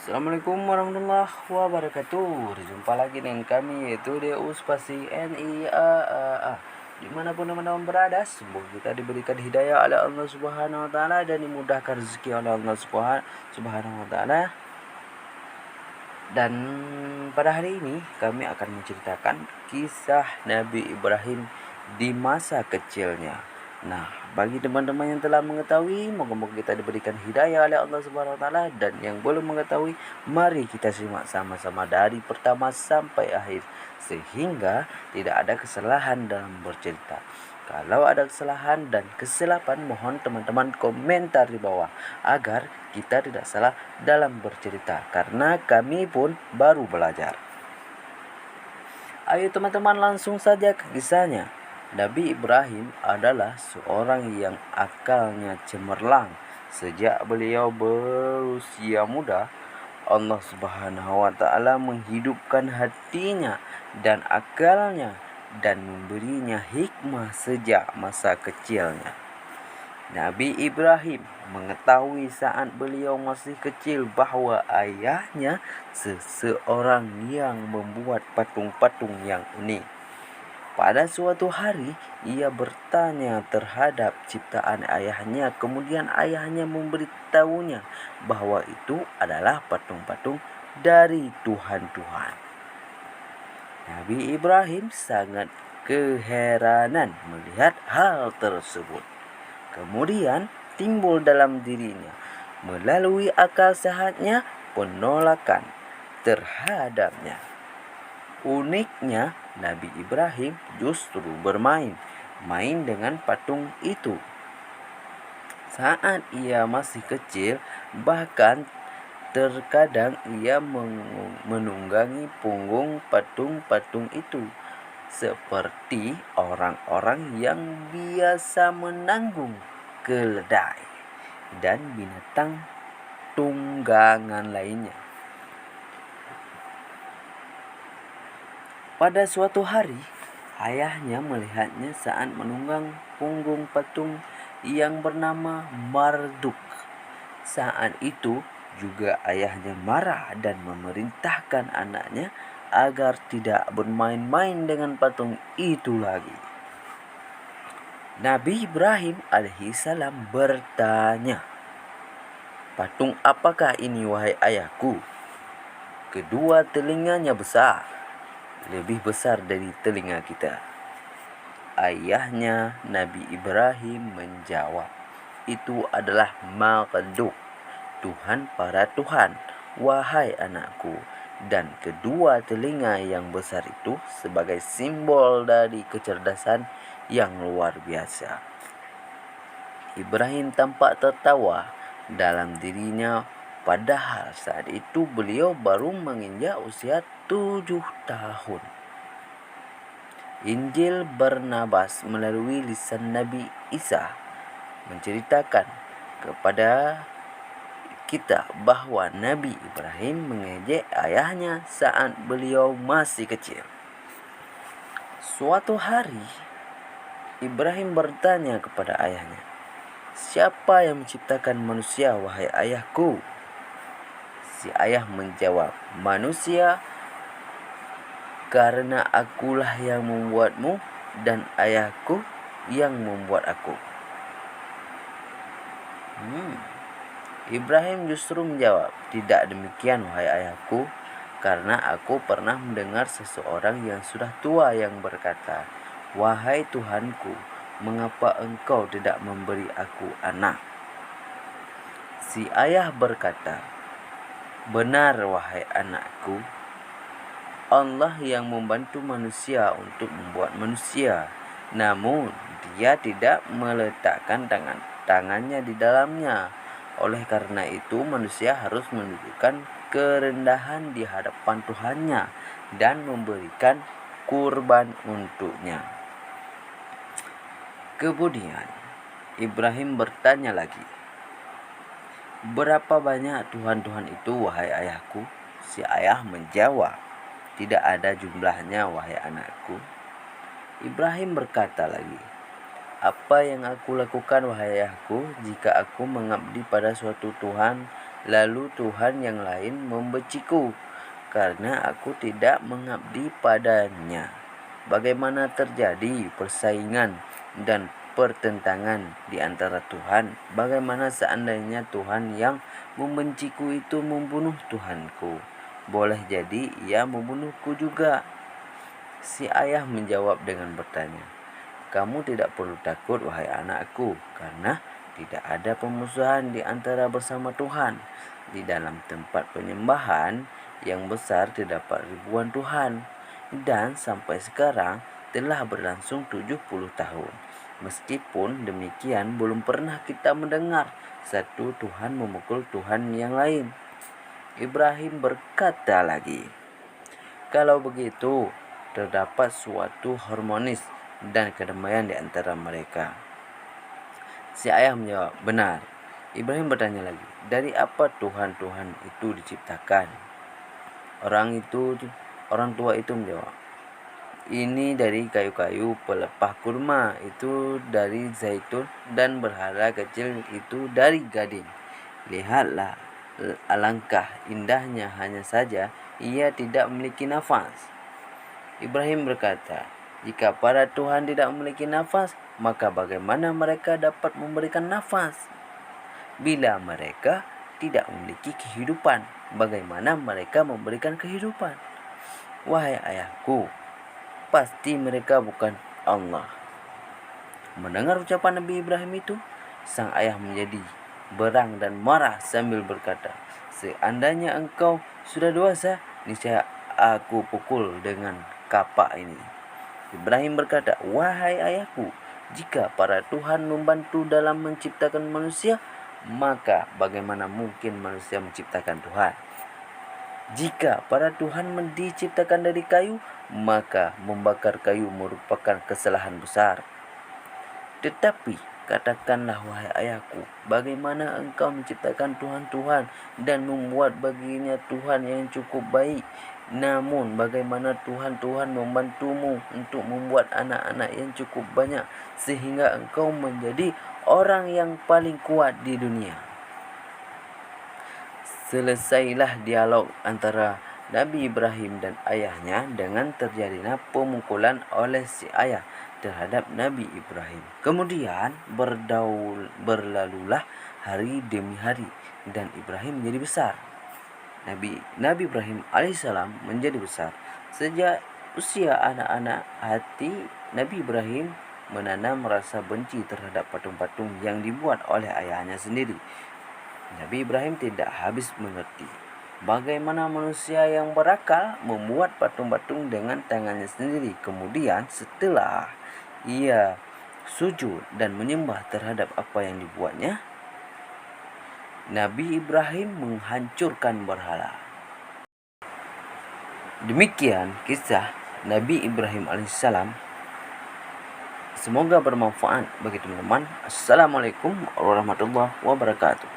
Assalamualaikum warahmatullahi wabarakatuh. Jumpa lagi dengan kami yaitu DU Spasi NIAAA. Dimanapun teman-teman berada, semoga kita diberikan hidayah oleh Allah Subhanahu Wa Taala dan dimudahkan rezeki oleh Allah Subhanahu Wa Taala. Dan pada hari ini kami akan menceritakan kisah Nabi Ibrahim di masa kecilnya. Nah, bagi teman-teman yang telah mengetahui, moga-moga kita diberikan hidayah oleh Allah Subhanahu Wa Taala, dan yang belum mengetahui, mari kita simak sama-sama dari pertama sampai akhir sehingga tidak ada kesalahan dalam bercerita. Kalau ada kesalahan dan kesilapan, mohon teman-teman komentar di bawah agar kita tidak salah dalam bercerita, karena kami pun baru belajar. Ayo teman-teman, langsung saja ke kisahnya. Nabi Ibrahim adalah seorang yang akalnya cemerlang. Sejak beliau berusia muda, Allah Subhanahu wa taala menghidupkan hatinya dan akalnya dan memberinya hikmah sejak masa kecilnya. Nabi Ibrahim mengetahui saat beliau masih kecil bahwa ayahnya seseorang yang membuat patung-patung yang unik. Pada suatu hari, ia bertanya terhadap ciptaan ayahnya. Kemudian ayahnya memberitahunya bahwa itu adalah patung-patung dari Tuhan-Tuhan. Nabi Ibrahim sangat keheranan melihat hal tersebut. Kemudian timbul dalam dirinya melalui akal sehatnya penolakan terhadapnya. Uniknya, Nabi Ibrahim justru bermain dengan patung itu. Saat ia masih kecil, bahkan terkadang ia menunggangi punggung patung-patung itu, seperti orang-orang yang biasa menanggung keledai dan binatang tunggangan lainnya. Pada suatu hari, ayahnya melihatnya saat menunggang punggung patung yang bernama Marduk. Saat itu juga ayahnya marah dan memerintahkan anaknya agar tidak bermain-main dengan patung itu lagi. Nabi Ibrahim alaihissalam bertanya, "Patung apakah ini, wahai ayahku?" Kedua telinganya besar, lebih besar dari telinga kita. Ayahnya Nabi Ibrahim menjawab, "Itu adalah Marduk, Tuhan para Tuhan, wahai anakku." Dan kedua telinga yang besar itu sebagai simbol dari kecerdasan yang luar biasa. Ibrahim tampak tertawa dalam dirinya, padahal saat itu beliau baru menginjak usia 7 tahun. Injil Barnabas melalui lisan Nabi Isa menceritakan kepada kita bahwa Nabi Ibrahim mengejek ayahnya saat beliau masih kecil. Suatu hari, Ibrahim bertanya kepada ayahnya, "Siapa yang menciptakan manusia, wahai ayahku?" Si ayah menjawab, "Manusia, karena akulah yang membuatmu dan ayahku yang membuat aku." Ibrahim justru menjawab, "Tidak demikian, wahai ayahku, karena aku pernah mendengar seseorang yang sudah tua yang berkata, 'Wahai Tuhanku, mengapa engkau tidak memberi aku anak?'" Si ayah berkata, "Benar, wahai anakku, Allah yang membantu manusia untuk membuat manusia, namun Dia tidak meletakkan tangannya di dalamnya. Oleh karena itu manusia harus menunjukkan kerendahan di hadapan Tuhannya dan memberikan kurban untuknya." Kemudian Ibrahim bertanya lagi, "Berapa banyak Tuhan-Tuhan itu, wahai ayahku?" Si ayah menjawab, "Tidak ada jumlahnya, wahai anakku." Ibrahim berkata lagi, "Apa yang aku lakukan, wahai ayahku, jika aku mengabdi pada suatu Tuhan Lalu Tuhan yang lain membenciku karena aku tidak mengabdi padanya. Bagaimana terjadi persaingan dan pertentangan di antara Tuhan? Bagaimana seandainya Tuhan yang membenciku itu membunuh Tuhanku? Boleh jadi ia membunuhku juga. Si ayah menjawab dengan bertanya, "Kamu tidak perlu takut, wahai anakku, karena tidak ada pemusuhan di antara bersama Tuhan. Di dalam tempat penyembahan yang besar terdapat ribuan Tuhan, dan sampai sekarang telah berlangsung 70 tahun. Meskipun demikian, belum pernah kita mendengar satu Tuhan memukul Tuhan yang lain." Ibrahim berkata lagi, "Kalau begitu, terdapat suatu harmonis dan kedamaian di antara mereka." Si ayah menjawab, "Benar." Ibrahim bertanya lagi, "Dari apa Tuhan-Tuhan itu diciptakan?" Orang tua itu menjawab, "Ini dari kayu-kayu pelepah kurma, itu dari zaitun, dan berhala kecil itu dari gading. Lihatlah, alangkah indahnya, hanya saja ia tidak memiliki nafas." Ibrahim berkata, "Jika para Tuhan tidak memiliki nafas, maka bagaimana mereka dapat memberikan nafas? Bila mereka tidak memiliki kehidupan, bagaimana mereka memberikan kehidupan? Wahai ayahku, pasti mereka bukan Allah." Mendengar ucapan Nabi Ibrahim itu, sang ayah menjadi berang dan marah sambil berkata, "Seandainya engkau sudah dewasa, niscaya aku pukul dengan kapak ini." Ibrahim berkata, "Wahai ayahku, jika para Tuhan membantu dalam menciptakan manusia, maka bagaimana mungkin manusia menciptakan Tuhan? Jika para Tuhan diciptakan dari kayu, maka membakar kayu merupakan kesalahan besar. Tetapi katakanlah, wahai ayahku, bagaimana engkau menciptakan Tuhan-Tuhan dan membuat baginya Tuhan yang cukup baik? Namun bagaimana Tuhan-Tuhan membantumu untuk membuat anak-anak yang cukup banyak sehingga engkau menjadi orang yang paling kuat di dunia?" Selesailah dialog antara Nabi Ibrahim dan ayahnya dengan terjadinya pemukulan oleh si ayah terhadap Nabi Ibrahim. Kemudian berlalulah hari demi hari dan Ibrahim menjadi besar. Nabi Ibrahim alaihissalam menjadi besar. Sejak usia anak-anak, hati Nabi Ibrahim menanam rasa benci terhadap patung-patung yang dibuat oleh ayahnya sendiri. Nabi Ibrahim tidak habis mengerti bagaimana manusia yang berakal membuat patung-patung dengan tangannya sendiri. Kemudian setelah ia sujud dan menyembah terhadap apa yang dibuatnya, Nabi Ibrahim menghancurkan berhala. Demikian kisah Nabi Ibrahim alaihissalam. Semoga bermanfaat bagi teman-teman. Assalamualaikum warahmatullahi wabarakatuh.